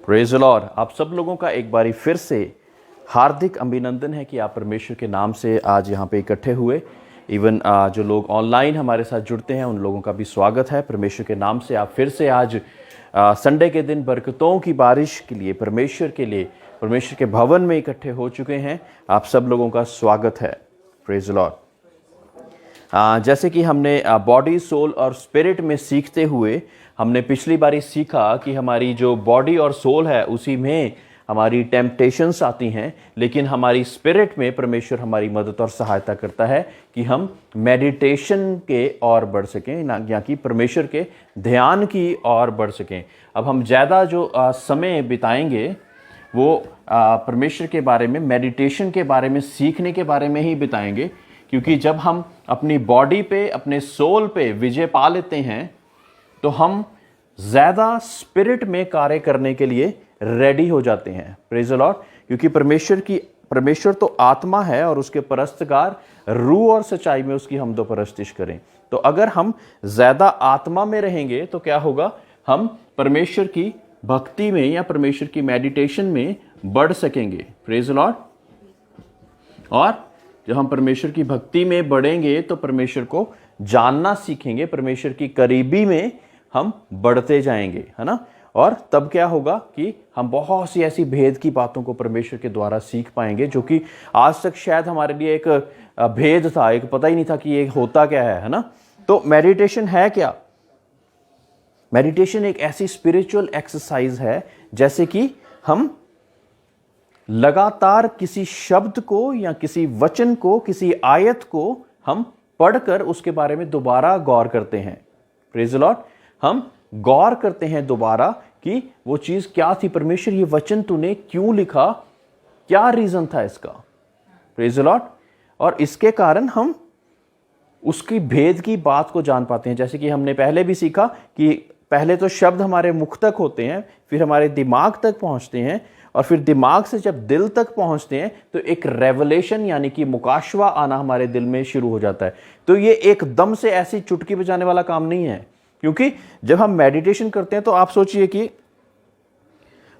Praise the Lord. आप सब लोगों का एक बारी फिर से हार्दिक अभिनंदन है कि आप परमेश्वर के नाम से आज यहाँ पे इकट्ठे हुए। इवन जो लोग ऑनलाइन हमारे साथ जुड़ते हैं उन लोगों का भी स्वागत है। परमेश्वर के नाम से आप फिर से आज संडे के दिन बरकतों की बारिश के लिए परमेश्वर के भवन में इकट्ठे हो चुके हैं। आप सब लोगों का स्वागत है। Praise the Lord. जैसे कि हमने बॉडी, सोल और स्पिरिट में सीखते हुए हमने पिछली बारी सीखा कि हमारी जो बॉडी और सोल है उसी में हमारी टेम्पटेशंस आती हैं, लेकिन हमारी स्पिरिट में परमेश्वर हमारी मदद और सहायता करता है कि हम मेडिटेशन के और बढ़ सकें, ना या कि परमेश्वर के ध्यान की और बढ़ सकें। अब हम ज़्यादा जो समय बिताएंगे वो परमेश्वर के बारे में, मेडिटेशन के बारे में, सीखने के बारे में ही बिताएंगे, क्योंकि जब हम अपनी बॉडी पे, अपने सोल पे विजय पा लेते हैं तो हम ज़्यादा स्पिरिट में कार्य करने के लिए रेडी हो जाते हैं। Praise the Lord. क्योंकि परमेश्वर तो आत्मा है और उसके परस्तगार रूह और सच्चाई में उसकी हमदो परस्तिश करें। तो अगर हम ज़्यादा आत्मा में रहेंगे तो क्या होगा, हम परमेश्वर की भक्ति में या परमेश्वर की मेडिटेशन में बढ़ सकेंगे। Praise the Lord. और जब हम परमेश्वर की भक्ति में बढ़ेंगे तो परमेश्वर को जानना सीखेंगे, परमेश्वर की करीबी में हम बढ़ते जाएंगे, है ना। और तब क्या होगा कि हम बहुत सी ऐसी भेद की बातों को परमेश्वर के द्वारा सीख पाएंगे जो कि आज तक शायद हमारे लिए एक भेद था, एक पता ही नहीं था कि ये होता क्या है ना। तो मेडिटेशन है क्या? मेडिटेशन एक ऐसी स्पिरिचुअल एक्सरसाइज है जैसे कि हम लगातार किसी शब्द को या किसी वचन को, किसी आयत को हम पढ़कर उसके बारे में दोबारा गौर करते हैं। Praise the Lord. हम गौर करते हैं दोबारा कि वो चीज क्या थी, परमेश्वर ये वचन तूने क्यों लिखा, क्या रीजन था इसका। Praise the Lord. और इसके कारण हम उसकी भेद की बात को जान पाते हैं। जैसे कि हमने पहले भी सीखा कि पहले तो शब्द हमारे मुख तक होते हैं, फिर हमारे दिमाग तक पहुंचते हैं, और फिर दिमाग से जब दिल तक पहुंचते हैं तो एक रेवलेशन यानी कि मुकाशवा आना हमारे दिल में शुरू हो जाता है। तो ये एकदम से ऐसी चुटकी बजाने वाला काम नहीं है, क्योंकि जब हम मेडिटेशन करते हैं तो आप सोचिए कि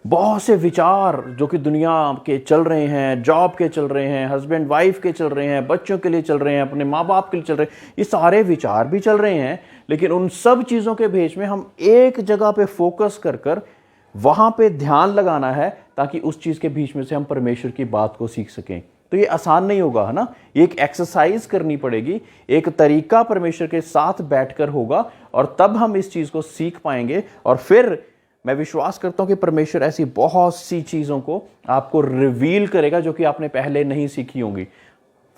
बहुत से विचार जो कि दुनिया के चल रहे हैं, जॉब के चल रहे हैं, हस्बैंड वाइफ के चल रहे हैं, बच्चों के लिए चल रहे हैं, अपने माँ बाप के लिए चल रहे हैं, ये सारे विचार भी चल रहे हैं, लेकिन उन सब चीज़ों के बीच में हम एक जगह पे फोकस कर वहाँ पे ध्यान लगाना है ताकि उस चीज़ के बीच में से हम परमेश्वर की बात को सीख सकें। तो ये आसान नहीं होगा, है ना। ये एक एक्सरसाइज करनी पड़ेगी, एक तरीका परमेश्वर के साथ बैठकर होगा, और तब हम इस चीज़ को सीख पाएंगे। और फिर मैं विश्वास करता हूँ कि परमेश्वर ऐसी बहुत सी चीज़ों को आपको रिवील करेगा जो कि आपने पहले नहीं सीखी होंगी।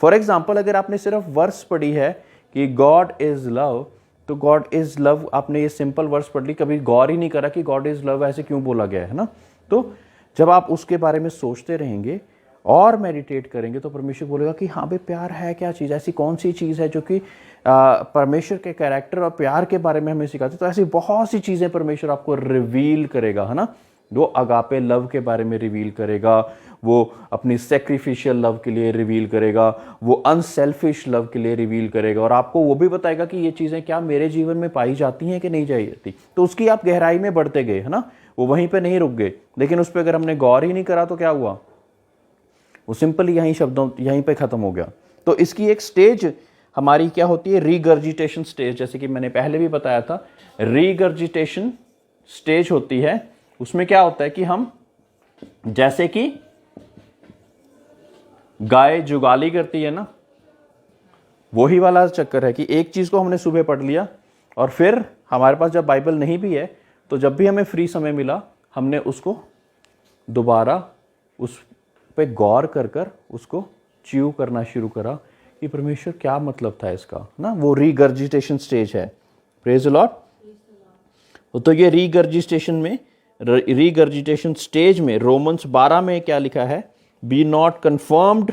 फॉर एग्जाम्पल, अगर आपने सिर्फ वर्स पढ़ी है कि गॉड इज़ लव, तो गॉड इज़ लव, आपने ये सिंपल वर्स पढ़ ली, कभी गौर ही नहीं करा कि गॉड इज़ लव ऐसे क्यों बोला गया है ना। तो जब आप उसके बारे में सोचते रहेंगे और मेडिटेट करेंगे तो परमेश्वर बोलेगा कि हाँ भाई, प्यार है क्या चीज़, ऐसी कौन सी चीज़ है जो कि परमेश्वर के कैरेक्टर और प्यार के बारे में हमें सिखाती। तो ऐसी बहुत सी चीज़ें परमेश्वर आपको रिवील करेगा, है ना। वो अगापे लव के बारे में रिवील करेगा, वो अपनी सेक्रीफिशियल लव के लिए रिवील करेगा, वो अनसेल्फिश लव के लिए रिवील करेगा, और आपको वो भी बताएगा कि ये चीज़ें क्या मेरे जीवन में पाई जाती हैं कि नहीं जाती। तो उसकी आप गहराई में बढ़ते गए, है ना। वो वहीं पे नहीं रुक गए, लेकिन उस पर अगर हमने गौर ही नहीं करा तो क्या हुआ, वो सिंपल यहीं पे ख़त्म हो गया। तो इसकी एक स्टेज हमारी क्या होती है, रीगर्जिटेशन स्टेज। जैसे कि मैंने पहले भी बताया था, रीगर्जिटेशन स्टेज होती है। उसमें क्या होता है कि हम, जैसे कि गाय जुगाली करती है ना, वही वाला चक्कर है कि एक चीज़ को हमने सुबह पढ़ लिया, और फिर हमारे पास जब बाइबल नहीं भी है तो जब भी हमें फ्री समय मिला हमने उसको दोबारा उस पे गौर कर उसको च्यू करना शुरू करा कि परमेश्वर क्या मतलब था इसका ना। वो रीगर्जिटेशन स्टेज है। Praise the lord. तो ये रीगर्जिटेशन स्टेज में रोमन्स 12 में क्या लिखा है, be not confirmed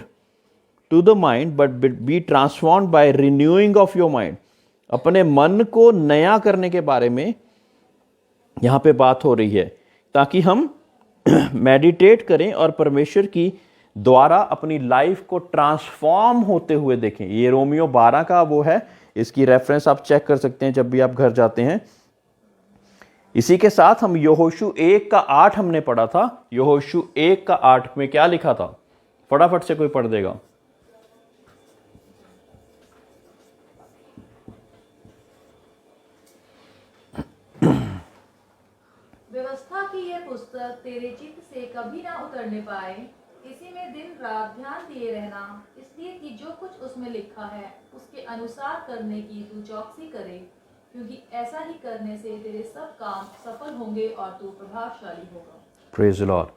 to the mind but be transformed by renewing of your mind. अपने मन को नया करने के बारे में यहाँ पे बात हो रही है, ताकि हम मेडिटेट करें और परमेश्वर की द्वारा अपनी लाइफ को ट्रांसफॉर्म होते हुए देखें। ये रोमियो 12 का वो है इसकी रेफरेंस आप चेक कर सकते हैं जब भी आप घर जाते हैं। इसी के साथ हम यहोशू 1:8 हमने पढ़ा था। यहोशू 1:8 में क्या लिखा था? फटाफट से कोई पढ़ देगा। व्यवस्था की यह पुस्तक तेरे चित्त से कभी ना उतरने पाए, इसी में दिन रात ध्यान दिए रहना, इसलिए कि जो कुछ उसमें लिखा है उसके अनुसार करने की तू चौकसी करे, क्योंकि ऐसा ही करने से तेरे सब काम सफल होंगे और तू प्रभावशाली होगा। Praise the Lord.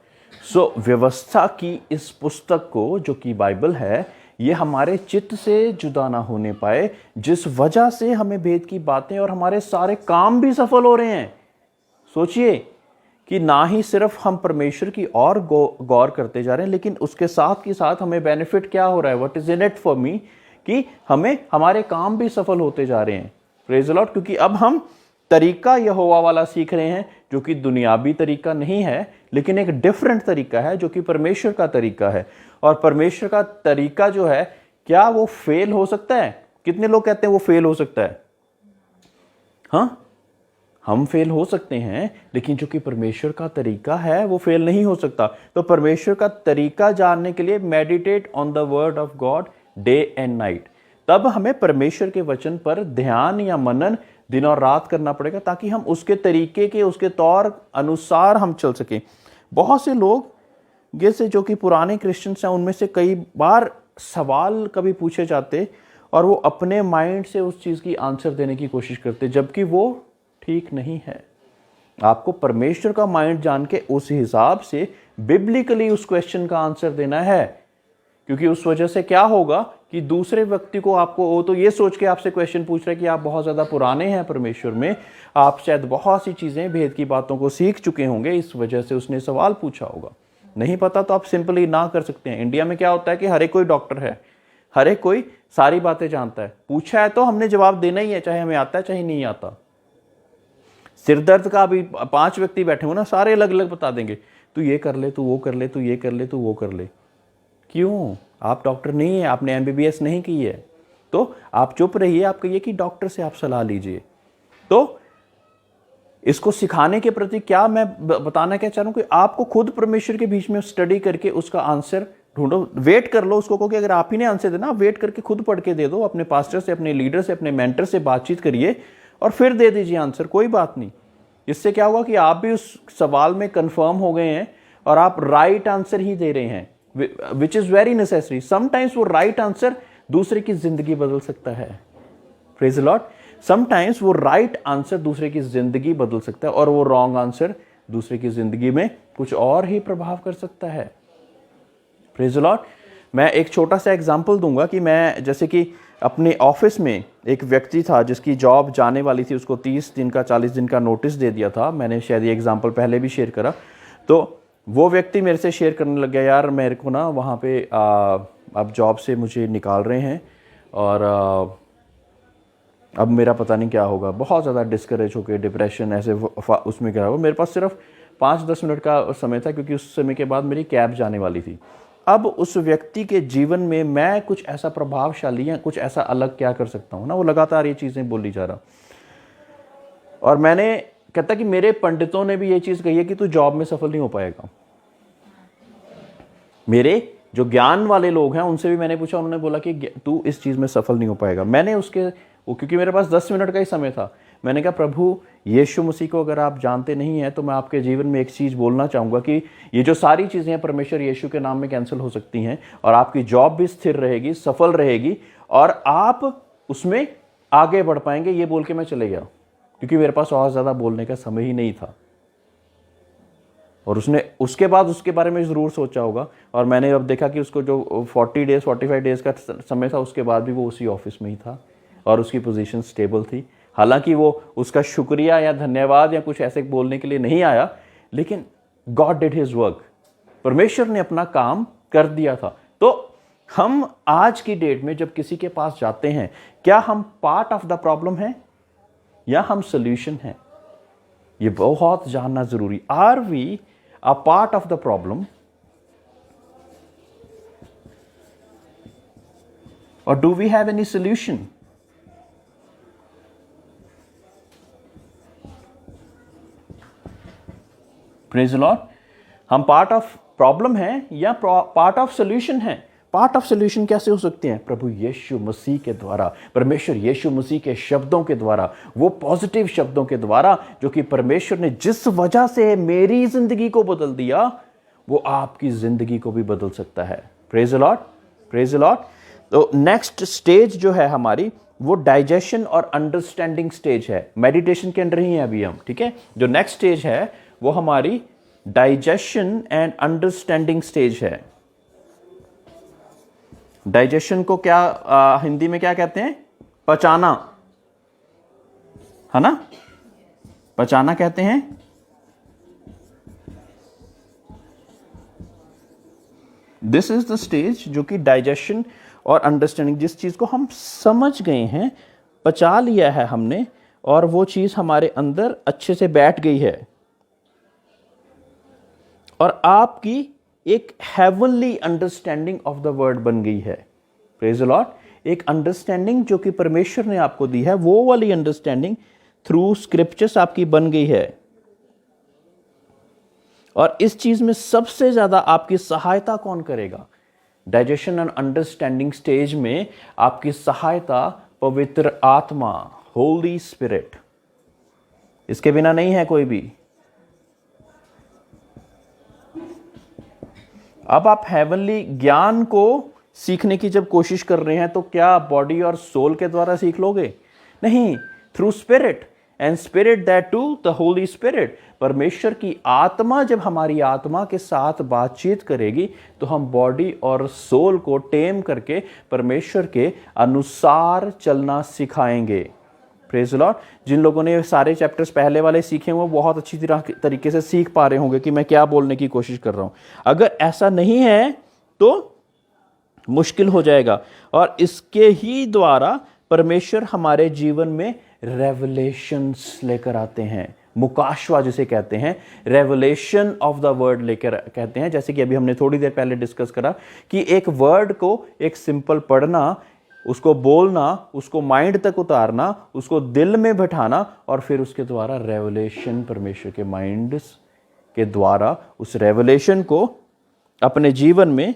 सो व्यवस्था की इस पुस्तक को, जो कि बाइबल है, ये हमारे चित्त से जुदा ना होने पाए, जिस वजह से हमें भेद की बातें और हमारे सारे काम भी सफल हो रहे हैं। सोचिए कि ना ही सिर्फ हम परमेश्वर की और गौर करते जा रहे हैं, लेकिन उसके साथ के साथ हमें बेनिफिट क्या हो रहा है? What is in it for me? कि हमें हमारे काम भी सफल होते जा रहे हैं। Praise the Lord. क्योंकि अब हम तरीका यहोवा वाला सीख रहे हैं, जो कि दुनियावी तरीका नहीं है, लेकिन एक डिफरेंट तरीका है, जो कि परमेश्वर का तरीका है। और परमेश्वर का तरीका जो है, क्या वो फेल हो सकता है? कितने लोग कहते हैं वो फेल हो सकता है? हाँ, हम फेल हो सकते हैं, लेकिन जो कि परमेश्वर का तरीका है वो फेल नहीं हो सकता। तो परमेश्वर का तरीका जानने के लिए meditate on the word of God day and night. तब हमें परमेश्वर के वचन पर ध्यान या मनन दिन और रात करना पड़ेगा, ताकि हम उसके तरीके के, उसके तौर अनुसार हम चल सकें। बहुत से लोग जैसे जो कि पुराने क्रिश्चियंस हैं, उनमें से कई बार सवाल कभी पूछे जाते और वो अपने माइंड से उस चीज़ की आंसर देने की कोशिश करते, जबकि वो ठीक नहीं है। आपको परमेश्वर का माइंड जान के उस हिसाब से बिब्लिकली उस क्वेश्चन का आंसर देना है। क्योंकि उस वजह से क्या होगा कि दूसरे व्यक्ति को, आपको वो तो ये सोच के आपसे क्वेश्चन पूछ रहा है कि आप बहुत ज़्यादा पुराने हैं परमेश्वर में, आप शायद बहुत सी चीज़ें, भेद की बातों को सीख चुके होंगे, इस वजह से उसने सवाल पूछा होगा। नहीं पता तो आप सिंपली ना कर सकते हैं। इंडिया में क्या होता है कि हर एक कोई डॉक्टर है, हर एक कोई सारी बातें जानता है। पूछा है तो हमने जवाब देना ही है, चाहे हमें आता है चाहे नहीं आता। सिरदर्द का अभी 5 व्यक्ति बैठे हो ना, सारे अलग अलग बता देंगे, तू ये कर ले, तू वो कर ले, तू ये कर ले, तू वो कर ले। क्यों? आप डॉक्टर नहीं है, आपने MBBS नहीं की है, तो आप चुप रहिए। आप कहिए कि डॉक्टर से आप सलाह लीजिए। तो इसको सिखाने के प्रति क्या मैं बताना क्या चाह रहा हूं कि आपको खुद परमेश्वर के बीच में स्टडी करके उसका आंसर ढूंढो। वेट कर लो उसको, क्योंकि अगर आप ही ने आंसर देना, आप वेट करके खुद पढ़ के दे दो। अपने पास्टर से, अपने लीडर से, अपने मेंटर से बातचीत करिए और फिर दे दीजिए आंसर। कोई बात नहीं। इससे क्या होगा कि आप भी उस सवाल में कंफर्म हो गए हैं और आप राइट आंसर ही दे रहे हैं, which is very necessary. Sometimes वो राइट आंसर दूसरे की जिंदगी बदल सकता है। Praise the Lord. समटाइम्स वो राइट आंसर दूसरे की जिंदगी बदल सकता है और वो रॉन्ग आंसर दूसरे की जिंदगी में कुछ और ही प्रभाव कर सकता है। Praise the Lord. मैं एक छोटा सा एग्जांपल दूंगा कि मैं, जैसे कि अपने ऑफिस में एक व्यक्ति था जिसकी जॉब जाने वाली थी, उसको 30 दिन का 40 दिन का नोटिस दे दिया था। मैंने शायद ये एग्जांपल पहले भी शेयर करा। तो वो व्यक्ति मेरे से शेयर करने लग गया, यार मेरे को ना वहाँ पे अब जॉब से मुझे निकाल रहे हैं और अब मेरा पता नहीं क्या होगा। बहुत ज़्यादा डिस्करेज होकर, डिप्रेशन ऐसे उसमें क्या होगा। मेरे पास सिर्फ 5-10 मिनट का समय था, क्योंकि उस समय के बाद मेरी कैब जाने वाली थी। अब उस व्यक्ति के जीवन में मैं कुछ ऐसा प्रभावशाली या कुछ ऐसा अलग क्या कर सकता हूँ ना। वो लगातार ये चीज़ें बोली जा रहा, और मैंने कहता कि मेरे पंडितों ने भी ये चीज़ कही है कि तू जॉब में सफल नहीं हो पाएगा। मेरे जो ज्ञान वाले लोग हैं उनसे भी मैंने पूछा, उन्होंने बोला कि तू इस चीज़ में सफल नहीं हो पाएगा। मैंने उसके क्योंकि मेरे पास 10 मिनट का ही समय था, मैंने कहा प्रभु यीशु मसीह को अगर आप जानते नहीं हैं तो मैं आपके जीवन में एक चीज़ बोलना चाहूँगा कि ये जो सारी चीज़ें हैं परमेश्वर यीशु के नाम में कैंसिल हो सकती हैं, और आपकी जॉब भी स्थिर रहेगी, सफल रहेगी, और आप उसमें आगे बढ़ पाएंगे। ये बोल के मैं चले गया, क्योंकि मेरे पास और ज़्यादा बोलने का समय ही नहीं था। और उसने उसके बाद उसके बारे में ज़रूर सोचा होगा, और मैंने अब देखा कि उसको जो 40 डेज 45 डेज का समय था, उसके बाद भी वो उसी ऑफिस में ही था और उसकी पोजीशन स्टेबल थी। हालांकि वो उसका शुक्रिया या धन्यवाद या कुछ ऐसे बोलने के लिए नहीं आया, लेकिन गॉड डिड हिज वर्क। परमेश्वर ने अपना काम कर दिया था। तो हम आज की डेट में जब किसी के पास जाते हैं, क्या हम पार्ट ऑफ द प्रॉब्लम हैं या हम सोल्यूशन हैं? ये बहुत जानना जरूरी। Are we a part of the problem और do we have any solution? Praise the Lord. हम पार्ट ऑफ प्रॉब्लम हैं या पार्ट ऑफ सोल्यूशन हैं? पार्ट ऑफ सोल्यूशन कैसे हो सकते हैं? प्रभु यीशु मसीह के द्वारा, परमेश्वर यीशु मसीह के शब्दों के द्वारा, वो पॉजिटिव शब्दों के द्वारा जो कि परमेश्वर ने जिस वजह से मेरी जिंदगी को बदल दिया, वो आपकी जिंदगी को भी बदल सकता है। Praise the Lord, praise the lord. तो नेक्स्ट स्टेज जो है हमारी, वो डाइजेशन और अंडरस्टैंडिंग स्टेज है। मेडिटेशन के अंदर ही है अभी हम, ठीक है। जो नेक्स्ट स्टेज है वो हमारी डाइजेशन एंड अंडरस्टैंडिंग स्टेज है। डाइजेशन को क्या हिंदी में क्या कहते हैं? पचाना, है ना? पचाना कहते हैं। दिस इज द स्टेज जो कि डाइजेशन और अंडरस्टैंडिंग, जिस चीज को हम समझ गए हैं, पचा लिया है हमने, और वो चीज हमारे अंदर अच्छे से बैठ गई है और आपकी एक heavenly understanding of the word बन गई है। Praise the Lord. एक अंडरस्टैंडिंग जो कि परमेश्वर ने आपको दी है, वो वाली अंडरस्टैंडिंग थ्रू स्क्रिप्चर्स आपकी बन गई है। और इस चीज में सबसे ज्यादा आपकी सहायता कौन करेगा? डाइजेशन एंड अंडरस्टैंडिंग स्टेज में आपकी सहायता पवित्र आत्मा, होली स्पिरिट। इसके बिना नहीं है कोई भी। अब आप हेवनली ज्ञान को सीखने की जब कोशिश कर रहे हैं तो क्या बॉडी और सोल के द्वारा सीख लोगे? नहीं, through spirit, and spirit that to the holy spirit. परमेश्वर की आत्मा जब हमारी आत्मा के साथ बातचीत करेगी तो हम बॉडी और सोल को टेम करके परमेश्वर के अनुसार चलना सिखाएंगे। Praise the Lord. जिन लोगों ने सारे चैप्टर्स पहले वाले सीखे वो बहुत अच्छी तरीके से सीख पा रहे होंगे कि मैं क्या बोलने की कोशिश कर रहा हूं। अगर ऐसा नहीं है तो मुश्किल हो जाएगा। और इसके ही द्वारा परमेश्वर हमारे जीवन में रेवलेशंस लेकर आते हैं, मुकाशवा जिसे कहते हैं, रेवलेशन ऑफ द वर्ड लेकर कहते हैं। जैसे कि अभी हमने थोड़ी देर पहले डिस्कस करा कि एक वर्ड को एक सिंपल पढ़ना, उसको बोलना, उसको माइंड तक उतारना, उसको दिल में बैठाना, और फिर उसके द्वारा रेवलेशन परमेश्वर के माइंड के द्वारा उस रेवलेशन को अपने जीवन में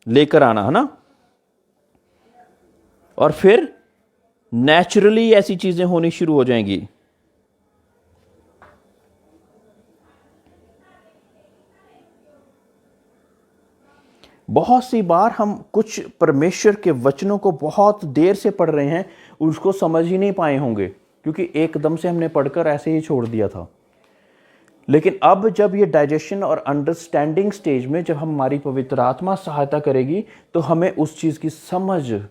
लेकर आना, है ना। और फिर नेचुरली ऐसी चीजें होनी शुरू हो जाएंगी। बहुत सी बार हम कुछ परमेश्वर के वचनों को बहुत देर से पढ़ रहे हैं, उसको समझ ही नहीं पाए होंगे क्योंकि एकदम से हमने पढ़कर ऐसे ही छोड़ दिया था। लेकिन अब जब ये डाइजेशन और अंडरस्टैंडिंग स्टेज में जब हमारी पवित्र आत्मा सहायता करेगी तो हमें उस चीज की समझ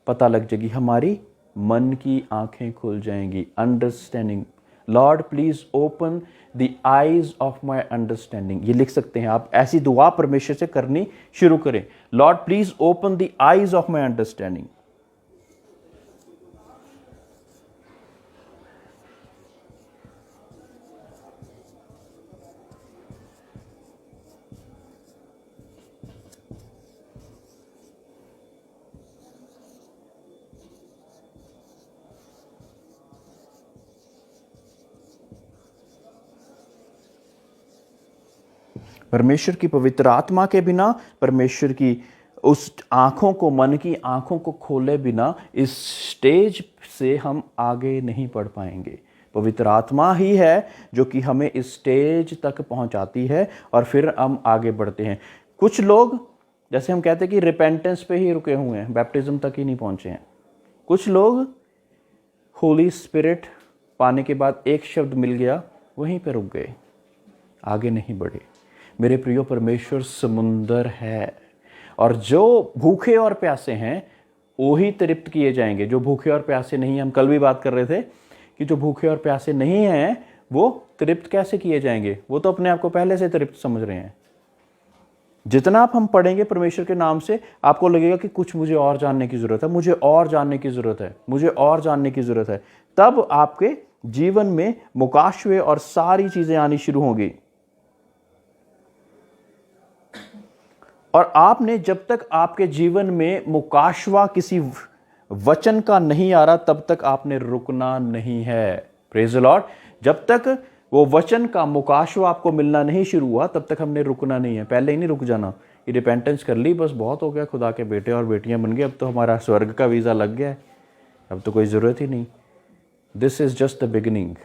पता लग जाएगी, हमारी मन की आंखें खुल जाएंगी। Understanding, Lord please open the eyes of my understanding. ये लिख सकते हैं आप, ऐसी दुआ परमेश्वर से करनी शुरू करें, Lord please open the eyes of my understanding. परमेश्वर की पवित्र आत्मा के बिना, परमेश्वर की उस आंखों को, मन की आंखों को खोले बिना इस स्टेज से हम आगे नहीं बढ़ पाएंगे। पवित्र आत्मा ही है जो कि हमें इस स्टेज तक पहुंचाती है और फिर हम आगे बढ़ते हैं। कुछ लोग, जैसे हम कहते हैं कि रिपेंटेंस पे ही रुके हुए हैं, बैप्टिज्म तक ही नहीं पहुंचे हैं। कुछ लोग होली स्पिरिट पाने के बाद एक शब्द मिल गया, वहीं पे रुक गए, आगे नहीं बढ़े। मेरे प्रियो, परमेश्वर समुंदर है और जो भूखे और प्यासे हैं वही तृप्त किए जाएंगे। जो भूखे और प्यासे नहीं, हम कल भी बात कर रहे थे कि जो भूखे और प्यासे नहीं हैं वो तृप्त कैसे किए जाएंगे? वो तो अपने आप को पहले से तृप्त समझ रहे हैं। जितना आप हम पढ़ेंगे परमेश्वर के नाम से, आपको लगेगा कि कुछ मुझे और जानने की जरूरत है, मुझे और जानने की जरूरत है, मुझे और जानने की जरूरत है। तब आपके जीवन में मुकाशवे और सारी चीजें आनी शुरू होंगी। और आपने, जब तक आपके जीवन में मुकाशवा किसी वचन का नहीं आ रहा, तब तक आपने रुकना नहीं है। Praise the lord. जब तक वो वचन का मुकाशवा आपको मिलना नहीं शुरू हुआ तब तक हमने रुकना नहीं है, पहले ही नहीं रुक जाना। ये रिपेंटेंस कर ली, बस बहुत हो गया, खुदा के बेटे और बेटियां बन गए, अब तो हमारा स्वर्ग का वीज़ा लग गया है, अब तो कोई ज़रूरत ही नहीं। This is just the beginning,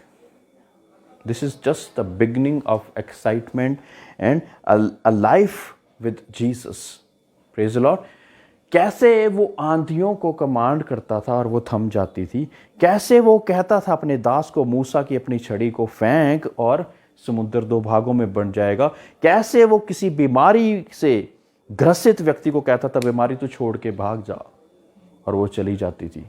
this is just the beginning of excitement and a life with Jesus. Praise the Lord. कैसे वो आंधियों को कमांड करता था और वो थम जाती थी, कैसे वो कहता था अपने दास को मूसा की अपनी छड़ी को फेंक और समुद्र दो भागों में बंट जाएगा, कैसे वो किसी बीमारी से ग्रसित व्यक्ति को कहता था बीमारी तू छोड़ के भाग जा, और वो चली जाती थी।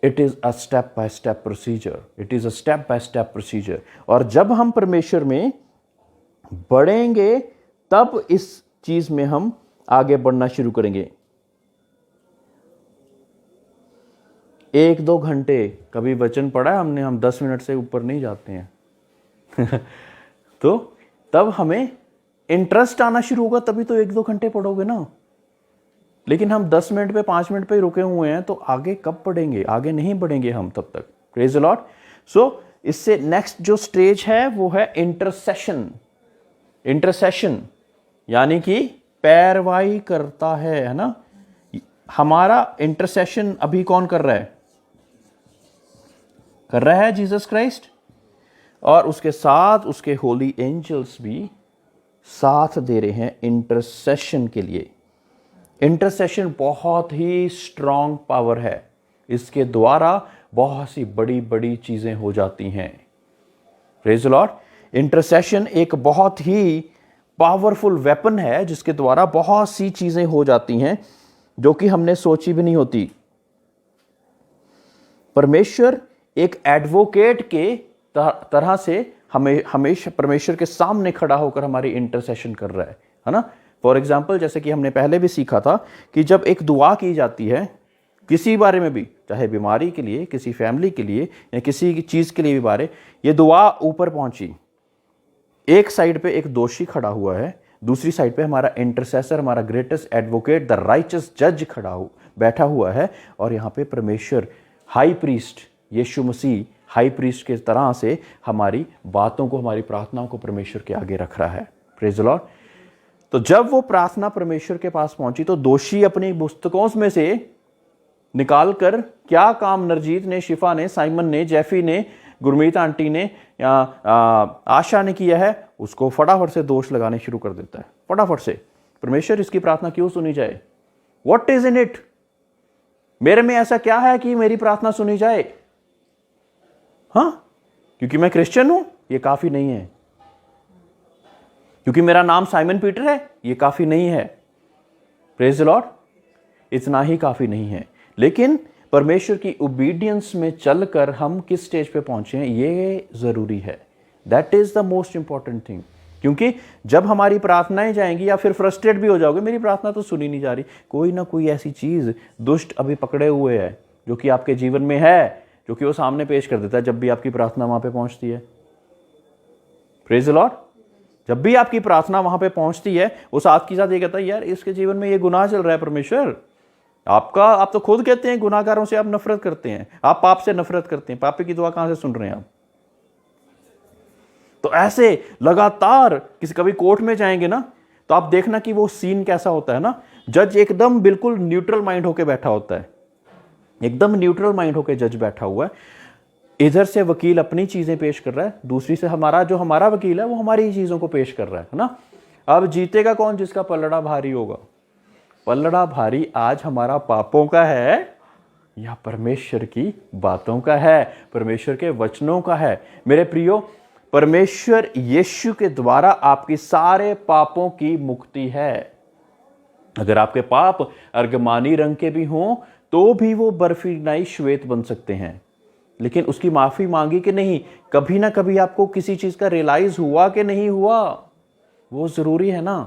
It is a step by step procedure, it is a step by step procedure. और जब हम परमेश्वर में बढ़ेंगे तब इस चीज में हम आगे बढ़ना शुरू करेंगे। 1-2 घंटे कभी वचन पढ़ा है हमने, हम 10 मिनट से ऊपर नहीं जाते हैं तो तब हमें इंटरेस्ट आना शुरू होगा, तभी तो 1-2 घंटे पढ़ोगे ना। लेकिन हम 10 मिनट पे 5 मिनट पे रुके हुए हैं तो आगे कब बढ़ेंगे? आगे नहीं बढ़ेंगे हम तब तक। Praise the Lord. सो इससे नेक्स्ट जो स्टेज है वो है इंटरसेशन। इंटरसेशन यानी कि पैरवाई करता है ना। हमारा इंटरसेशन अभी कौन कर रहा है? कर रहा है जीसस क्राइस्ट, और उसके साथ उसके होली एंजल्स भी साथ दे रहे हैं इंटरसेशन के लिए। इंटरसेशन बहुत ही स्ट्रॉन्ग पावर है, इसके द्वारा बहुत सी बड़ी बड़ी चीजें हो जाती हैं। Praise the Lord. इंटरसेशन एक बहुत ही पावरफुल वेपन है जिसके द्वारा बहुत सी चीजें हो जाती हैं जो कि हमने सोची भी नहीं होती। परमेश्वर एक एडवोकेट के तरह से हमें हमेशा परमेश्वर के सामने खड़ा होकर हमारी इंटरसेशन कर रहा है ना। फॉर एग्जाम्पल, जैसे कि हमने पहले भी सीखा था कि जब एक दुआ की जाती है किसी बारे में भी, चाहे बीमारी के लिए, किसी फैमिली के लिए या किसी चीज के लिए भी बारे, ये दुआ ऊपर पहुंची, एक साइड पे एक दोषी खड़ा हुआ है, दूसरी साइड पे हमारा इंटरसेसर, हमारा ग्रेटेस्ट एडवोकेट, द राइचस जज बैठा हुआ है, और यहाँ पे परमेश्वर हाई प्रीस्ट यीशु मसीह हाई प्रीस्ट के तरह से हमारी बातों को, हमारी प्रार्थनाओं को परमेश्वर के आगे रख रहा है। Praise the lord. तो जब वो प्रार्थना परमेश्वर के पास पहुंची तो दोषी अपनी पुस्तकों में से निकाल कर क्या काम नरजीत ने, शिफा ने, साइमन ने, जैफी ने, गुरमीत आंटी ने या आशा ने किया है, उसको फटाफट से दोष लगाने शुरू कर देता है। फटाफट से, परमेश्वर इसकी प्रार्थना क्यों सुनी जाए? What is in it? मेरे में ऐसा क्या है कि मेरी प्रार्थना सुनी जाए? हाँ, क्योंकि मैं क्रिश्चियन हूं ये काफी नहीं है, क्योंकि मेरा नाम साइमन पीटर है ये काफी नहीं है। Praise the Lord. इतना ही काफी नहीं है। लेकिन परमेश्वर की ओबीडियंस में चलकर हम किस स्टेज पे पहुंचे हैं ये जरूरी है। That is the most important thing. क्योंकि जब हमारी प्रार्थनाएं जाएंगी, या फिर फ्रस्ट्रेट भी हो जाओगे, मेरी प्रार्थना तो सुनी नहीं जा रही, कोई ना कोई ऐसी चीज दुष्ट अभी पकड़े हुए है जो कि आपके जीवन में है, जो कि वो सामने पेश कर देता है जब भी आपकी प्रार्थना वहां पे पहुंचती है। Praise the lord. जब भी आपकी प्रार्थना वहां पे पहुंचती है, वो साथ के साथ ये कहता है, यार इसके जीवन में ये गुनाह चल रहा है परमेश्वर, आप तो खुद कहते हैं गुनाहगारों से आप नफरत करते हैं, आप पाप से नफरत करते हैं, पापी की दुआ कहां से सुन रहे हैं आप? तो ऐसे लगातार कभी कोर्ट में जाएंगे ना, तो आप देखना कि वो सीन कैसा होता है ना। जज एकदम बिल्कुल न्यूट्रल माइंड होके बैठा होता है, एकदम न्यूट्रल माइंड होके जज बैठा हुआ है। इधर से वकील अपनी चीजें पेश कर रहा है, दूसरी से हमारा वकील है वो हमारी चीजों को पेश कर रहा है ना। अब जीतेगा कौन? जिसका पलड़ा भारी होगा। पलड़ा भारी आज हमारा पापों का है या परमेश्वर की बातों का है, परमेश्वर के वचनों का है? मेरे प्रियो, परमेश्वर यीशु के द्वारा आपकी सारे पापों की मुक्ति है। अगर आपके पाप अर्गमानी रंग के भी हों तो भी वो बर्फीनाई श्वेत बन सकते हैं, लेकिन उसकी माफी मांगी कि नहीं, कभी ना कभी आपको किसी चीज का रियलाइज हुआ कि नहीं हुआ, वो जरूरी है ना।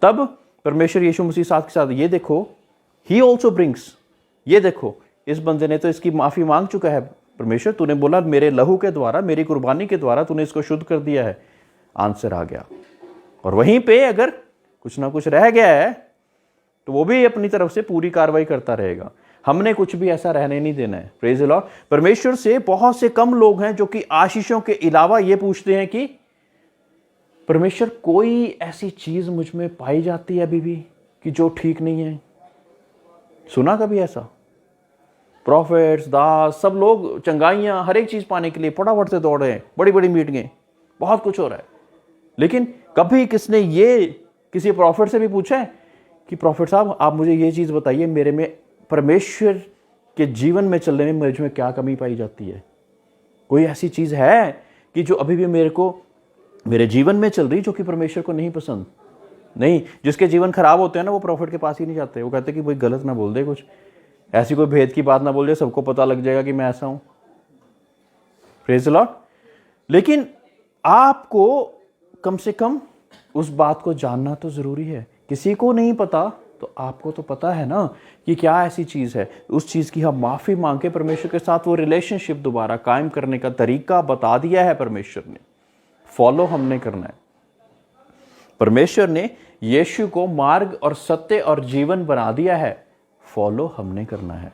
तब परमेश्वर यीशु मसीह साथ के साथ, ये देखो ही ऑल्सो ब्रिंग्स, ये देखो इस बंदे ने तो इसकी माफी मांग चुका है, परमेश्वर तूने बोला मेरे लहू के द्वारा, मेरी कुर्बानी के द्वारा तूने इसको शुद्ध कर दिया है। आंसर आ गया। और वहीं पे अगर कुछ ना कुछ रह गया है तो वो भी अपनी तरफ से पूरी कार्रवाई करता रहेगा। हमने कुछ भी ऐसा रहने नहीं देना है। Praise the lord. परमेश्वर से बहुत से कम लोग हैं जो कि आशीषों के अलावा ये पूछते हैं कि परमेश्वर कोई ऐसी चीज मुझ में पाई जाती है अभी भी कि जो ठीक नहीं है। सुना कभी ऐसा? प्रॉफिट्स, दास, सब लोग चंगाइयां, हर एक चीज पाने के लिए फटाफट से दौड़ रहे हैं, बड़ी बड़ी मीटिंगें, बहुत कुछ हो रहा है। लेकिन कभी किसने ये किसी प्रॉफिट से भी पूछा है कि प्रॉफिट साहब आप मुझे ये चीज बताइए, मेरे में परमेश्वर के जीवन में चलने में मुझ में क्या कमी पाई जाती है? कोई ऐसी चीज है कि जो अभी भी मेरे जीवन में चल रही, जो कि परमेश्वर को नहीं पसंद? नहीं। जिसके जीवन खराब होते हैं ना, वो प्रॉफिट के पास ही नहीं जाते। वो कहते कि भाई गलत ना बोल दे, कुछ ऐसी कोई भेद की बात ना बोल दे, सबको पता लग जाएगा कि मैं ऐसा हूं। Praise the Lord. लेकिन आपको कम से कम उस बात को जानना तो जरूरी है। किसी को नहीं पता तो आपको तो पता है ना कि क्या ऐसी चीज है। उस चीज की हम माफी मांग के परमेश्वर के साथ वो रिलेशनशिप दोबारा कायम करने का तरीका बता दिया है परमेश्वर ने, फॉलो हमने करना है। परमेश्वर ने यीशु को मार्ग और सत्य और जीवन बना दिया है, फॉलो हमने करना है।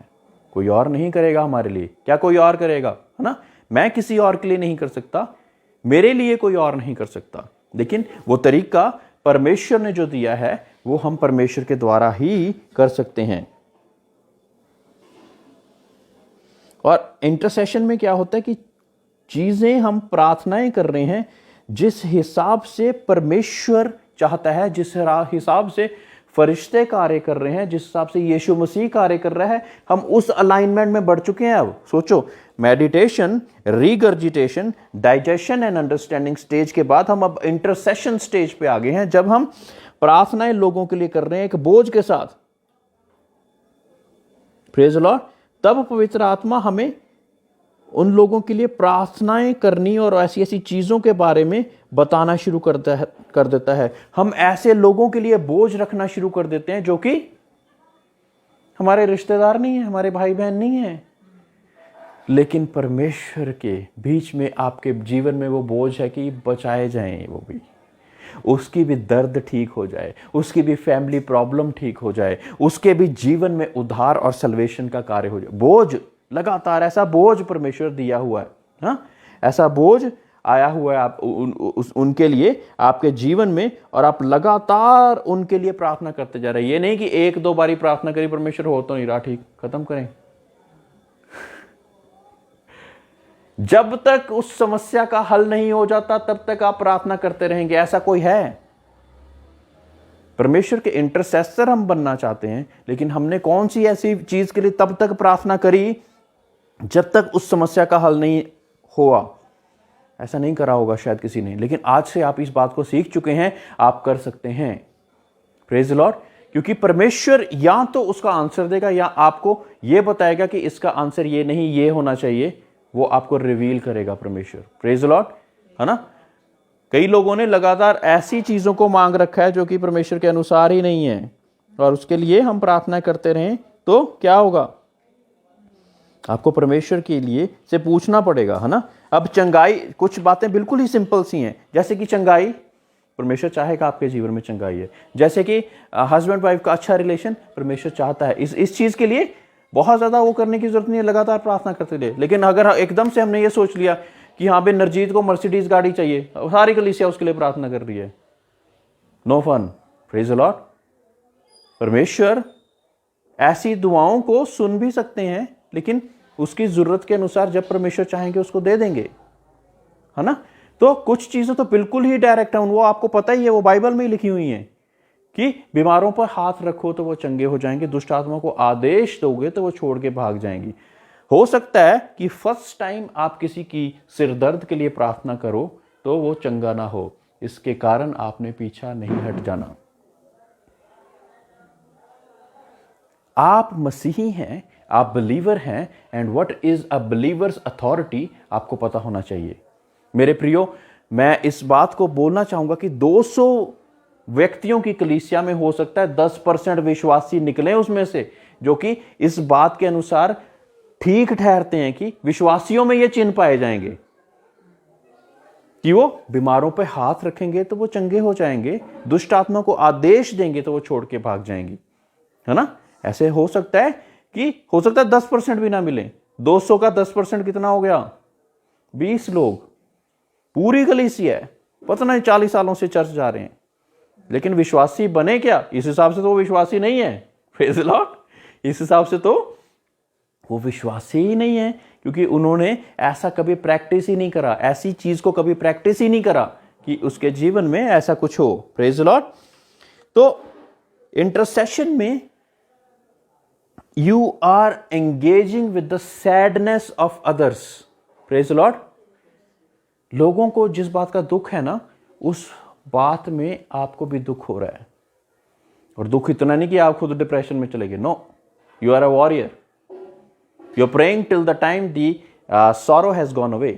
कोई और नहीं करेगा हमारे लिए। क्या कोई और करेगा? है ना। मैं किसी और के लिए नहीं कर सकता, मेरे लिए कोई और नहीं कर सकता। लेकिन वो तरीका परमेश्वर ने जो दिया है वो हम परमेश्वर के द्वारा ही कर सकते हैं। और इंटरसेशन में क्या होता है कि चीजें हम प्रार्थनाएं कर रहे हैं जिस हिसाब से परमेश्वर चाहता है, जिस हिसाब से फरिश्ते कार्य कर रहे हैं, जिस हिसाब से यीशु मसीह कार्य कर रहा है, हम उस अलाइनमेंट में बढ़ चुके हैं। अब सोचो, meditation, regurgitation, digestion and understanding stage के बाद हम अब इंटरसेशन स्टेज पे आ गए हैं, जब हम प्रार्थनाएं लोगों के लिए कर रहे हैं एक बोझ के साथ। Praise the Lord. तब पवित्र आत्मा हमें उन लोगों के लिए प्रार्थनाएं करनी और ऐसी ऐसी चीजों के बारे में बताना शुरू कर देता है। हम ऐसे लोगों के लिए बोझ रखना शुरू कर देते हैं जो कि हमारे रिश्तेदार नहीं है, हमारे भाई बहन नहीं है, लेकिन परमेश्वर के बीच में आपके जीवन में वो बोझ है कि बचाए जाएं, वो भी, उसकी भी दर्द ठीक हो जाए, उसकी भी फैमिली प्रॉब्लम ठीक हो जाए, उसके भी जीवन में उद्धार और सल्वेशन का कार्य हो जाए। बोझ लगातार, ऐसा बोझ परमेश्वर दिया हुआ है। हाँ, ऐसा बोझ आया हुआ है आप उनके लिए आपके जीवन में, और आप लगातार उनके लिए प्रार्थना करते जा रहे हैं। ये नहीं कि एक दो बारी प्रार्थना करी, परमेश्वर हो तो नहीं रहा, ठीक, खत्म करें। जब तक उस समस्या का हल नहीं हो जाता तब तक आप प्रार्थना करते रहेंगे। ऐसा कोई है? परमेश्वर के इंटरसेसर हम बनना चाहते हैं, लेकिन हमने कौन सी ऐसी चीज के लिए तब तक प्रार्थना करी जब तक उस समस्या का हल नहीं हुआ? ऐसा नहीं करा होगा शायद किसी ने, लेकिन आज से आप इस बात को सीख चुके हैं, आप कर सकते हैं। Praise the Lord. क्योंकि परमेश्वर या तो उसका आंसर देगा या आपको यह बताएगा कि इसका आंसर ये नहीं, ये होना चाहिए, वो आपको रिवील करेगा परमेश्वर। प्रेज द लॉर्ड, है ना। कई लोगों ने लगातार ऐसी चीजों को मांग रखा है जो कि परमेश्वर के अनुसार ही नहीं है, और उसके लिए हम प्रार्थना करते रहें तो क्या होगा? आपको परमेश्वर के लिए से पूछना पड़ेगा, है ना। अब चंगाई, कुछ बातें बिल्कुल ही सिंपल सी हैं, जैसे कि चंगाई, परमेश्वर चाहेगा आपके जीवन में चंगाई है। जैसे कि हस्बैंड वाइफ का अच्छा रिलेशन, परमेश्वर चाहता है। इस चीज के लिए बहुत ज्यादा वो करने की जरूरत नहीं है, लगातार प्रार्थना करते रहे। लेकिन अगर एकदम से हमने ये सोच लिया कि हाँ भाई नरजीत को मर्सिडीज गाड़ी चाहिए, सारी कलीसिया उसके लिए प्रार्थना कर रही है, no fun. Praise the lord. परमेश्वर ऐसी दुआओं को सुन भी सकते हैं, लेकिन उसकी जरूरत के अनुसार जब परमेश्वर चाहेंगे उसको दे देंगे, है ना। तो कुछ चीजें तो बिल्कुल ही डायरेक्ट है, वो आपको पता ही है, वो बाइबल में ही लिखी हुई हैं कि बीमारों पर हाथ रखो तो वो चंगे हो जाएंगे, दुष्ट आत्मा को आदेश दोगे तो वो छोड़ के भाग जाएंगी। हो सकता है कि फर्स्ट टाइम आप किसी की सिरदर्द के लिए प्रार्थना करो तो वो चंगा ना हो, इसके कारण आपने पीछा नहीं हट जाना। आप मसीही हैं, आप बिलीवर हैं, and what is a believers authority आपको पता होना चाहिए। मेरे प्रियो, मैं इस बात को बोलना चाहूंगा कि 200 व्यक्तियों की कलीसिया में हो सकता है 10% विश्वासी निकले उसमें से जो कि इस बात के अनुसार ठीक ठहरते हैं कि विश्वासियों में ये चिन्ह पाए जाएंगे कि वो बीमारों पे हाथ रखेंगे तो वो चंगे हो जाएंगे, दुष्ट आत्मा को आदेश देंगे तो वो छोड़ के भाग जाएंगी, है ना। ऐसे हो सकता है कि हो सकता है 10% भी ना मिले। 200 का 10% कितना हो गया? 20 लोग। पूरी कलीसिया है, पता नहीं 40 सालों से चर्च जा रहे हैं, लेकिन विश्वासी बने क्या? इस हिसाब से तो वो विश्वासी नहीं है। Praise the Lord. इस हिसाब से तो वो विश्वासी ही नहीं है, क्योंकि उन्होंने ऐसा कभी प्रैक्टिस ही नहीं करा, ऐसी चीज को कभी प्रैक्टिस ही नहीं करा कि उसके जीवन में ऐसा कुछ हो। Praise the lord. तो इंटरसेशन में you are engaging with the sadness of others. Praise the lord. लोगों को जिस बात का दुख है ना, उस बात में आपको भी दुख हो रहा है। और दुख इतना नहीं कि आप खुद डिप्रेशन में चले गए। No, you are a warrior. You are praying till the time the sorrow has gone away.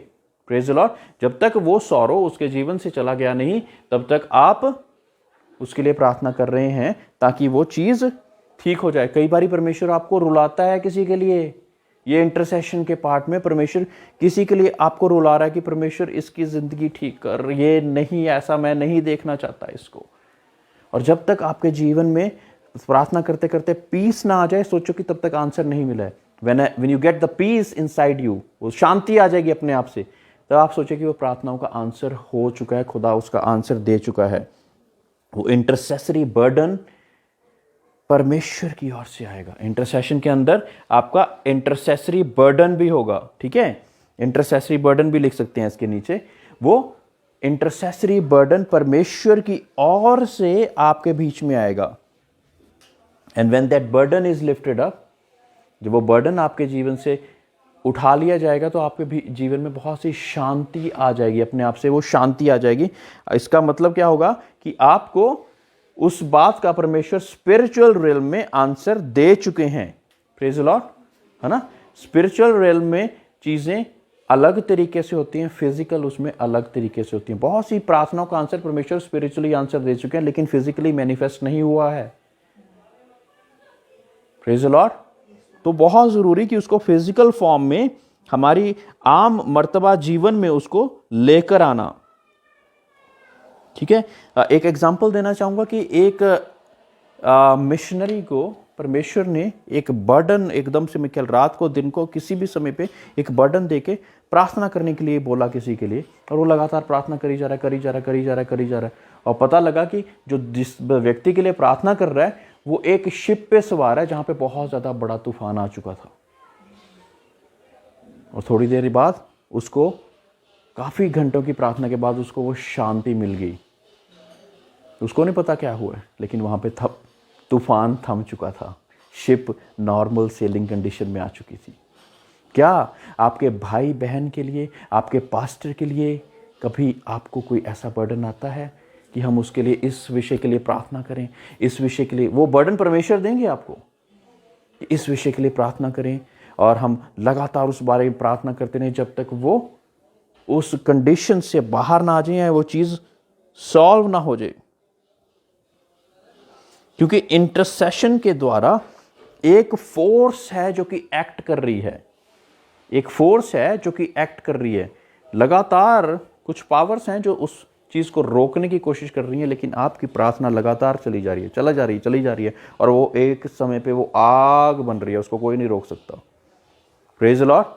Praise the lord. जब तक वो सॉरो उसके जीवन से चला गया नहीं, तब तक आप उसके लिए प्रार्थना कर रहे हैं ताकि वो चीज ठीक हो जाए। कई बार परमेश्वर आपको रुलाता है किसी के लिए। ये इंटरसेशन के पार्ट में परमेश्वर किसी के लिए आपको रुला रहा है कि परमेश्वर इसकी जिंदगी ठीक कर, ये नहीं, ऐसा मैं नहीं देखना चाहता इसको। और जब तक आपके जीवन में प्रार्थना करते करते पीस ना आ जाए, सोचो कि तब तक आंसर नहीं मिला है। when you get the peace inside you, वो शांति आ जाएगी अपने आप से, तब आप सोचे कि वो प्रार्थनाओं का आंसर हो चुका है, खुदा उसका आंसर दे चुका है। वो इंटरसेसरी बर्डन परमेश्वर की ओर से आएगा। इंटरसेशन के अंदर आपका इंटरसेसरी बर्डन भी होगा। ठीक है, इंटरसेसरी बर्डन भी लिख सकते हैं इसके नीचे। वो इंटरसेसरी बर्डन परमेश्वर की ओर से आपके बीच में आएगा। And when that burden is lifted up, जब वो बर्डन आपके जीवन से उठा लिया जाएगा, तो आपके भी जीवन में बहुत सी शांति आ जाएगी, अपने आप से वो शांति आ जाएगी। इसका मतलब क्या होगा कि आपको उस बात का परमेश्वर स्पिरिचुअल रियल्म में आंसर दे चुके हैं। प्रेज़ द लॉर्ड, है ना। स्पिरिचुअल रियल्म में चीजें अलग तरीके से होती हैं, फिजिकल उसमें अलग तरीके से होती हैं। बहुत सी प्रार्थनाओं का आंसर परमेश्वर स्पिरिचुअली आंसर दे चुके हैं, लेकिन फिजिकली मैनिफेस्ट नहीं हुआ है। Praise the lord. तो बहुत जरूरी कि उसको फिजिकल फॉर्म में हमारी आम मर्तबा जीवन में उसको लेकर आना। ठीक है, एक एग्जांपल देना चाहूंगा कि एक मिशनरी को परमेश्वर ने एक बर्डन एकदम से, मैं कल रात को दिन को किसी भी समय पे एक बर्डन देके प्रार्थना करने के लिए बोला किसी के लिए, और वो लगातार प्रार्थना करी जा रहा है। और पता लगा कि जो जिस व्यक्ति के लिए प्रार्थना कर रहा है वो एक शिप पे सवार है जहां पे बहुत ज्यादा बड़ा तूफान आ चुका था। और थोड़ी देर बाद उसको, काफी घंटों की प्रार्थना के बाद उसको वो शांति मिल गई। उसको नहीं पता क्या हुआ है, लेकिन वहां पे तूफान थम चुका था, शिप नॉर्मल सेलिंग कंडीशन में आ चुकी थी। क्या आपके भाई बहन के लिए, आपके पास्टर के लिए कभी आपको कोई ऐसा बर्डन आता है कि हम उसके लिए, इस विषय के लिए प्रार्थना करें, इस विषय के लिए? वो बर्डन परमेश्वर देंगे आपको, इस विषय के लिए प्रार्थना करें, और हम लगातार उस बारे में प्रार्थना करते रहें जब तक वो उस कंडीशन से बाहर ना आ जाए, वो चीज सॉल्व ना हो जाए। क्योंकि इंटरसेशन के द्वारा एक फोर्स है जो कि एक्ट कर रही है, एक फोर्स है जो कि एक्ट कर रही है। लगातार कुछ पावर्स हैं जो उस चीज को रोकने की कोशिश कर रही हैं, लेकिन आपकी प्रार्थना लगातार चली जा रही है, और वो एक समय पे वो आग बन रही है, उसको कोई नहीं रोक सकता। Praise the Lord.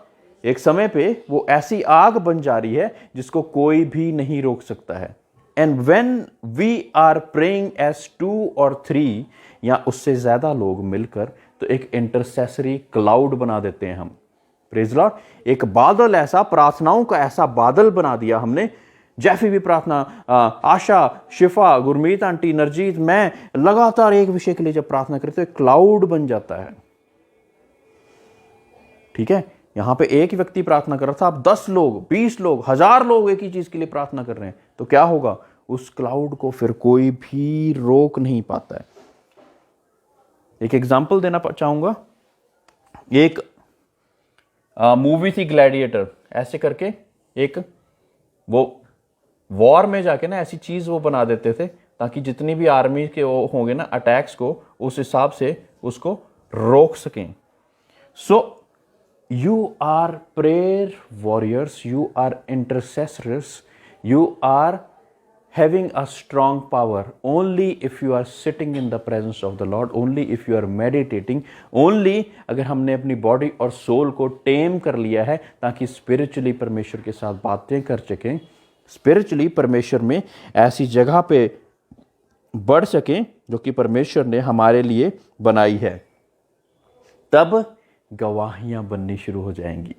एक समय पे वो ऐसी आग बन जा रही है जिसको कोई भी नहीं रोक सकता है। And when we are praying as 2 or 3 या उससे ज्यादा लोग मिलकर, तो एक इंटरसेसरी क्लाउड बना देते हैं हम। Praise the Lord. एक बादल, ऐसा प्रार्थनाओं का ऐसा बादल बना दिया हमने। जैफी भी प्रार्थना, आशा, शिफा, गुरमीत आंटी, नरजीत, मैं लगातार एक विषय के लिए जब प्रार्थना करते तो एक क्लाउड बन जाता है। ठीक है, यहां पे एक व्यक्ति प्रार्थना कर रहा था, आप 10 लोग, 20 लोग, 1000 लोग एक ही चीज के लिए प्रार्थना कर रहे हैं, तो क्या होगा? उस क्लाउड को फिर कोई भी रोक नहीं पाता है। एक एग्जांपल देना चाहूंगा। एक मूवी थी ग्लैडिएटर, ऐसे करके एक वो वॉर में जाके ना ऐसी चीज वो बना देते थे ताकि जितनी भी आर्मी के वो होंगे ना अटैक्स को, उस हिसाब से उसको रोक सकें। सो you are prayer warriors, you are intercessors, you are having a strong power only if you are sitting in the presence of the Lord, only if you are meditating, only अगर हमने अपनी बॉडी और soul को टेम कर लिया है ताकि spiritually परमेश्वर के साथ बातें कर सकें, स्पिरिचुअली परमेश्वर में ऐसी जगह पे बढ़ सकें जो कि परमेश्वर ने हमारे लिए बनाई है, तब गवाहियां बननी शुरू हो जाएंगी।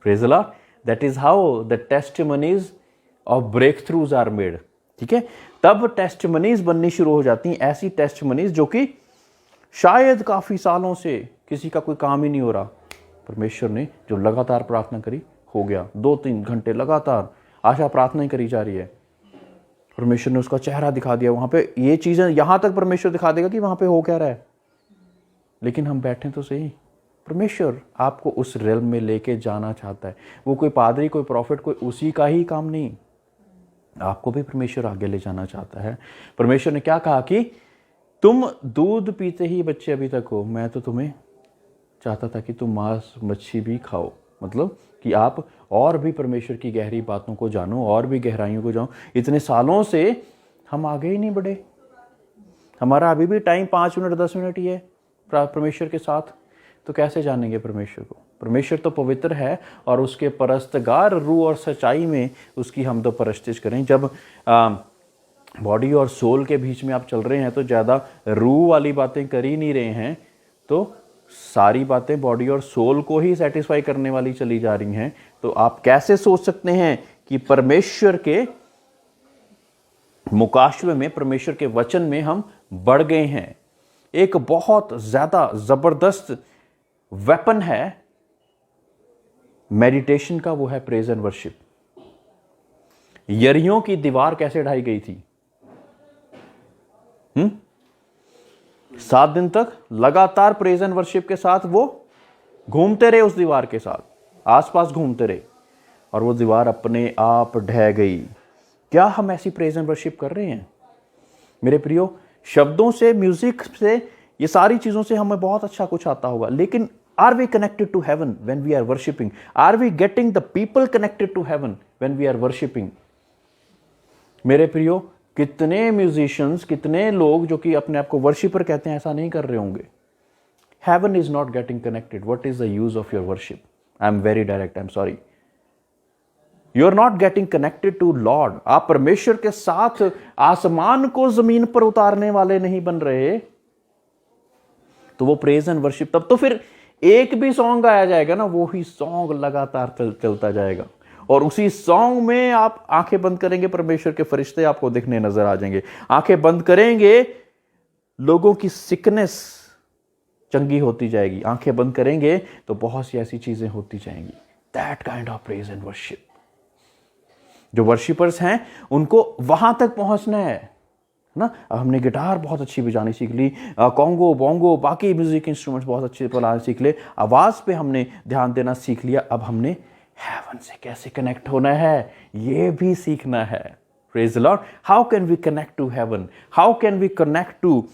Praise the lord. That is how the testimonies of breakthroughs are made. ठीक है, तब टेस्टिमनीज बननी शुरू हो जाती हैं, ऐसी टेस्टिमनीज जो कि शायद काफी सालों से किसी का कोई काम ही नहीं हो रहा, परमेश्वर ने जो लगातार प्रार्थना करी हो गया, 2-3 घंटे लगातार आशा प्रार्थना ही करी जा रही है, परमेश्वर ने उसका चेहरा दिखा दिया, वहां पे ये चीजें यहां तक परमेश्वर दिखा देगा कि वहां पे हो क्या रहा है, लेकिन हम बैठे तो सही। परमेश्वर आपको उस रेल्म में लेके जाना चाहता है। वो कोई पादरी, कोई प्रॉफिट, कोई उसी का ही काम नहीं, आपको भी परमेश्वर आगे ले जाना चाहता है। परमेश्वर ने क्या कहा कि तुम दूध पीते ही बच्चे अभी तक हो, मैं तो तुम्हें चाहता था कि तुम मांस मच्छी भी खाओ, मतलब कि आप और भी परमेश्वर की गहरी बातों को जानो, और भी गहराइयों को जानो। इतने सालों से हम आगे ही नहीं बढ़े, हमारा अभी भी टाइम 5 मिनट 10 मिनट ही है परमेश्वर के साथ, तो कैसे जानेंगे परमेश्वर को? परमेश्वर तो पवित्र है और उसके परस्तगार रूह और सच्चाई में उसकी हम तो परस्तिश करें। जब बॉडी और सोल के बीच में आप चल रहे हैं तो ज़्यादा रूह वाली बातें कर ही नहीं रहे हैं, तो सारी बातें बॉडी और सोल को ही सेटिस्फाई करने वाली चली जा रही हैं। तो आप कैसे सोच सकते हैं कि परमेश्वर के मुकाशवे में, परमेश्वर के वचन में हम बढ़ गए हैं? एक बहुत ज़्यादा ज़बरदस्त वेपन है मेडिटेशन का, वो है प्रेज एंड वर्शिप। यरीहों की दीवार कैसे ढाई गई थी? 7 दिन तक लगातार प्रेज एंड वर्शिप के साथ वो घूमते रहे, उस दीवार के साथ आसपास घूमते रहे, और वो दीवार अपने आप ढह गई। क्या हम ऐसी प्रेज एंड वर्शिप कर रहे हैं मेरे प्रियो? शब्दों से, म्यूजिक से, ये सारी चीजों से हमें बहुत अच्छा कुछ आता होगा, लेकिन are we connected to heaven when we are worshipping? Are we getting the people connected to heaven when we are worshipping? मेरे प्रियो, कितने म्यूजिशियंस, कितने लोग जो कि अपने आप को वर्शिपर कहते हैं, ऐसा नहीं कर रहे होंगे। Heaven is not getting connected, what is the use of your worship? I am very direct, I am sorry, you are not getting connected to lord. आप परमेश्वर के साथ आसमान को जमीन पर उतारने वाले नहीं बन रहे, तो वो प्रेज एंड वर्शिप, तब तो फिर एक भी सॉन्ग गाया जाएगा ना, वो ही सॉन्ग लगातार चलता जाएगा, और उसी सॉन्ग में आप आंखें बंद करेंगे, परमेश्वर के फरिश्ते आपको दिखने नजर आ जाएंगे। आंखें बंद करेंगे, लोगों की सिकनेस चंगी होती जाएगी। आंखें बंद करेंगे तो बहुत सी ऐसी चीजें होती जाएंगी। That kind of praise and worship. जो वर्शिपर्स हैं उनको वहां तक पहुंचना है ना। हमने गिटार बहुत अच्छी बजानी सीख ली, कॉन्गो, बोंगो, बाकी म्यूजिक इंस्ट्रूमेंट्स बहुत अच्छे बजाना सीख ले, आवाज पे हमने ध्यान देना सीख लिया। अब हमने हेवन से कैसे कनेक्ट होना है ये भी सीखना है। Praise the lord. How can we connect to heaven? How can we connect to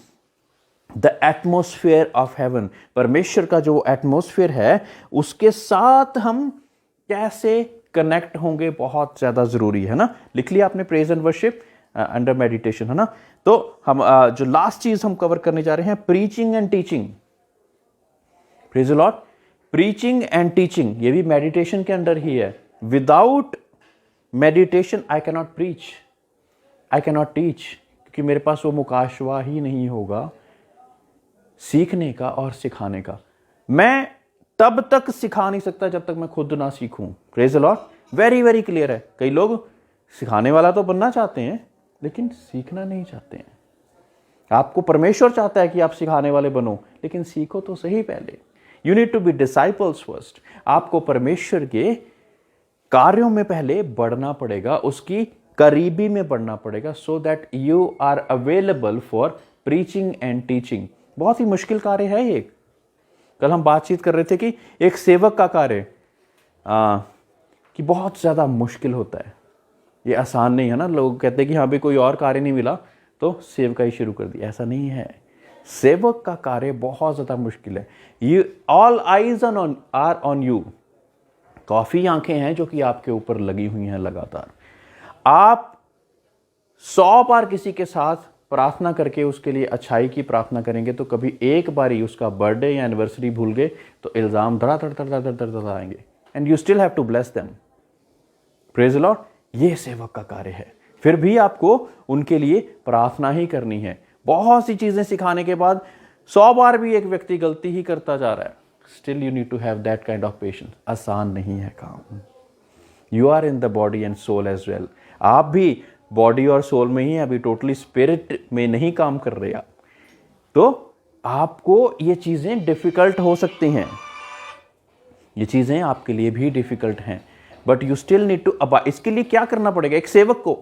the atmosphere of heaven? परमेश्वर का जो एटमोस्फेयर है उसके साथ हम कैसे कनेक्ट होंगे, बहुत ज्यादा जरूरी है ना। लिख लिया आपने praise and worship under meditation, है ना। तो हम जो लास्ट चीज हम कवर करने जा रहे हैं, preaching and teaching. Praise the Lord. Preaching and teaching ये भी मेडिटेशन के अंडर ही है। Without meditation I can not preach, I can not teach, क्योंकि मेरे पास वो मुकाशवा ही नहीं होगा सीखने का और सिखाने का। मैं तब तक सिखा नहीं सकता जब तक मैं खुद ना सीखूं। Praise the Lord. Very very clear है। कई लोग सिखाने वाला तो बनना चाहते हैं लेकिन सीखना नहीं चाहते हैं। आपको परमेश्वर चाहता है कि आप सिखाने वाले बनो, लेकिन सीखो तो सही पहले। You need to be disciples first. आपको परमेश्वर के कार्यों में पहले बढ़ना पड़ेगा, उसकी करीबी में बढ़ना पड़ेगा, so that you are available for preaching and teaching. बहुत ही मुश्किल कार्य है ये। कल हम बातचीत कर रहे थे कि एक सेवक का कार्य कि बहुत ज्यादा मुश्किल होता है, ये आसान नहीं है ना। लोग कहते हैं कि हाँ भी कोई और कार्य नहीं मिला तो सेवकाई शुरू कर दी। ऐसा नहीं है। सेवक का कार्य बहुत ज्यादा मुश्किल है। You all eyes are on you. काफी आंखें हैं जो कि आपके ऊपर लगी हुई हैं लगातार। आप 100 बार किसी के साथ प्रार्थना करके उसके लिए अच्छाई की प्रार्थना करेंगे तो कभी एक बारी उसका बर्थडे या एनिवर्सरी भूल गए तो इल्ज़ाम धड़ा आएंगे, and you still have to bless them. Praise the lord. ये सेवक का कार्य है। फिर भी आपको उनके लिए प्रार्थना ही करनी है। बहुत सी चीजें सिखाने के बाद 100 बार भी एक व्यक्ति गलती ही करता जा रहा है, still you need to have that kind of patience. आसान नहीं है काम। You are in the body and soul as well. आप भी बॉडी और सोल में ही, अभी टोटली स्पिरिट में नहीं काम कर रहे आप, तो आपको ये चीजें डिफिकल्ट हो सकती हैं। ये चीजें आपके लिए भी डिफिकल्ट हैं, but you still need to. अब इसके लिए क्या करना पड़ेगा? एक सेवक को,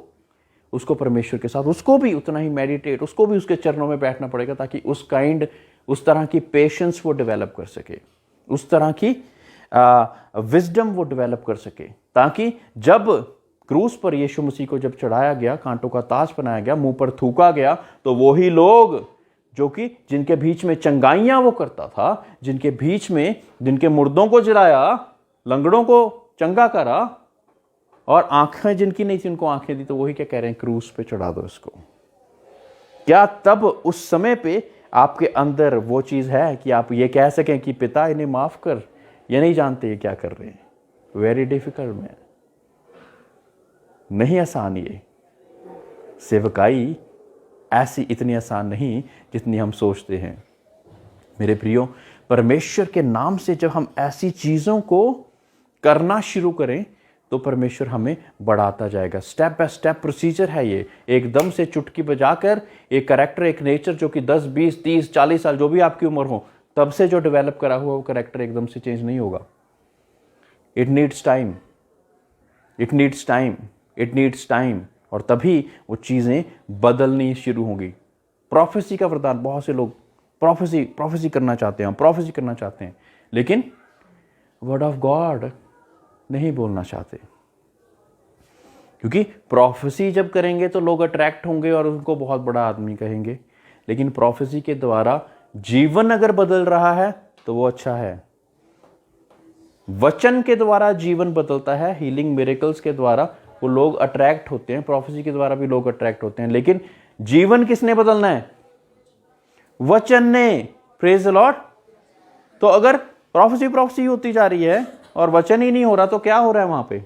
उसको परमेश्वर के साथ, उसको भी उतना ही मेडिटेट, उसको भी उसके चरणों में बैठना पड़ेगा ताकि उस तरह की पेशेंस वो डेवलप कर सके, उस तरह की विजडम वो डेवलप कर सके, ताकि जब क्रूस पर यीशु मसीह को जब चढ़ाया गया, कांटों का ताज बनाया गया, मुंह पर थूका गया, तो वही लोग जो कि जिनके बीच में चंगाइयां वो करता था, जिनके बीच में जिनके मुर्दों को जिलाया, लंगड़ों को चंगा करा, और आंखें जिनकी नहीं थी उनको आंखें दी, तो वही क्या कह रहे हैं? क्रूस पे चढ़ा दो इसको। क्या तब उस समय पे आपके अंदर वो चीज है कि आप ये कह सकें कि पिता इन्हें माफ कर? ये नहीं जानते ये क्या कर रहे हैं। Very difficult man. नहीं आसान ये सेवकाई, ऐसी इतनी आसान नहीं जितनी हम सोचते हैं। मेरे प्रियो, परमेश्वर के नाम से जब हम ऐसी चीजों को करना शुरू करें तो परमेश्वर हमें बढ़ाता जाएगा। स्टेप बाय स्टेप प्रोसीजर है ये। एकदम से चुटकी बजाकर एक कैरेक्टर, एक नेचर जो कि 10, 20, 30, 40 साल जो भी आपकी उम्र हो तब से जो डेवलप करा हुआ वो कैरेक्टर एकदम से चेंज नहीं होगा। It needs time, it needs time, it needs time, और तभी वो चीज़ें बदलनी शुरू होंगी। प्रोफेसी का वरदान, बहुत से लोग प्रोफेसी करना चाहते हैं, प्रोफेसी करना चाहते हैं, लेकिन वर्ड ऑफ गॉड नहीं बोलना चाहते, क्योंकि प्रोफेसी जब करेंगे तो लोग अट्रैक्ट होंगे और उनको बहुत बड़ा आदमी कहेंगे, लेकिन प्रोफेसी के द्वारा जीवन अगर बदल रहा है तो वो अच्छा है। वचन के द्वारा जीवन बदलता है, हीलिंग मिरेकल्स के द्वारा वो लोग अट्रैक्ट होते हैं, प्रोफेसी के द्वारा भी लोग अट्रैक्ट होते हैं, लेकिन जीवन किसने बदलना है? वचन ने। Praise the lord. तो अगर प्रोफेसी होती जा रही है और वचन ही नहीं हो रहा तो क्या हो रहा है वहां पे?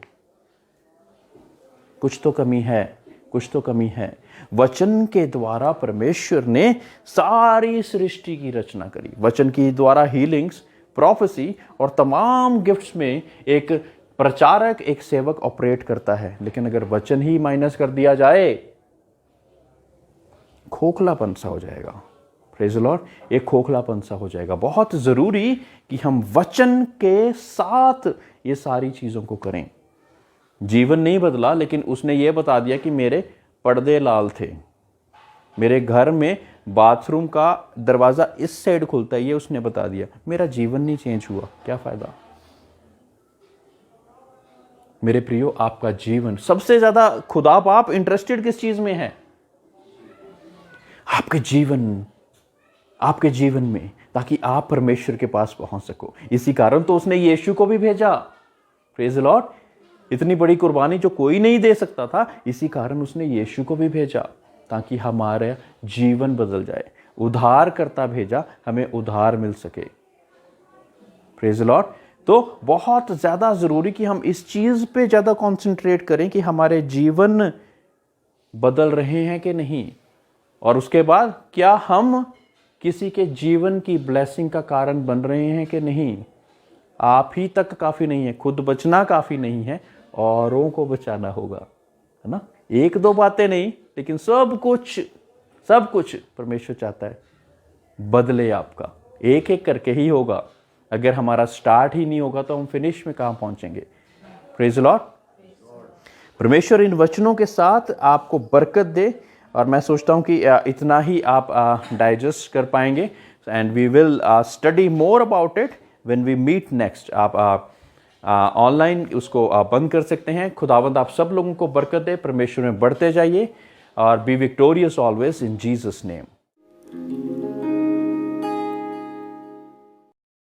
कुछ तो कमी है, कुछ तो कमी है। वचन के द्वारा परमेश्वर ने सारी सृष्टि की रचना करी। वचन के द्वारा हीलिंग्स, प्रोफेसी और तमाम गिफ्ट्स में एक प्रचारक, एक सेवक ऑपरेट करता है, लेकिन अगर वचन ही माइनस कर दिया जाए, खोखलापन सा हो जाएगा। Praise the Lord. एक खोखलापन सा हो जाएगा। बहुत जरूरी कि हम वचन के साथ ये सारी चीजों को करें। जीवन नहीं बदला, लेकिन उसने ये बता दिया कि मेरे पर्दे लाल थे, मेरे घर में बाथरूम का दरवाजा इस साइड खुलता है, ये उसने बता दिया। मेरा जीवन नहीं चेंज हुआ, क्या फायदा? मेरे प्रियो, आपका जीवन सबसे ज्यादा खुदा बाप इंटरेस्टेड किस चीज में है? आपके जीवन में, ताकि आप परमेश्वर के पास पहुंच सको। इसी कारण तो उसने यीशु को भी भेजा। Praise the Lord. इतनी बड़ी कुर्बानी जो कोई नहीं दे सकता था, इसी कारण उसने यीशु को भी भेजा, ताकि हमारा जीवन बदल जाए। उद्धार करता भेजा, हमें उद्धार मिल सके। Praise the lord. तो बहुत ज्यादा जरूरी कि हम इस चीज पे ज्यादा कंसंट्रेट करें कि हमारे जीवन बदल रहे हैं कि नहीं, और उसके बाद क्या हम किसी के जीवन की ब्लेसिंग का कारण बन रहे हैं कि नहीं। आप ही तक काफी नहीं है, खुद बचना काफी नहीं है, औरों को बचाना होगा, है ना। एक दो बातें नहीं, लेकिन सब कुछ परमेश्वर चाहता है बदले आपका। एक एक करके ही होगा। अगर हमारा स्टार्ट ही नहीं होगा तो हम फिनिश में कहां पहुंचेंगे। Praise the lord. परमेश्वर इन वचनों के साथ आपको बरकत दे, और मैं सोचता हूं कि इतना ही आप डाइजेस्ट कर पाएंगे, and we will study more about it when we meet next. आप ऑनलाइन उसको बंद कर सकते हैं। खुदावंद आप सब लोगों को बरकत दे। परमेश्वर में बढ़ते जाइए और B victorious always in Jesus name.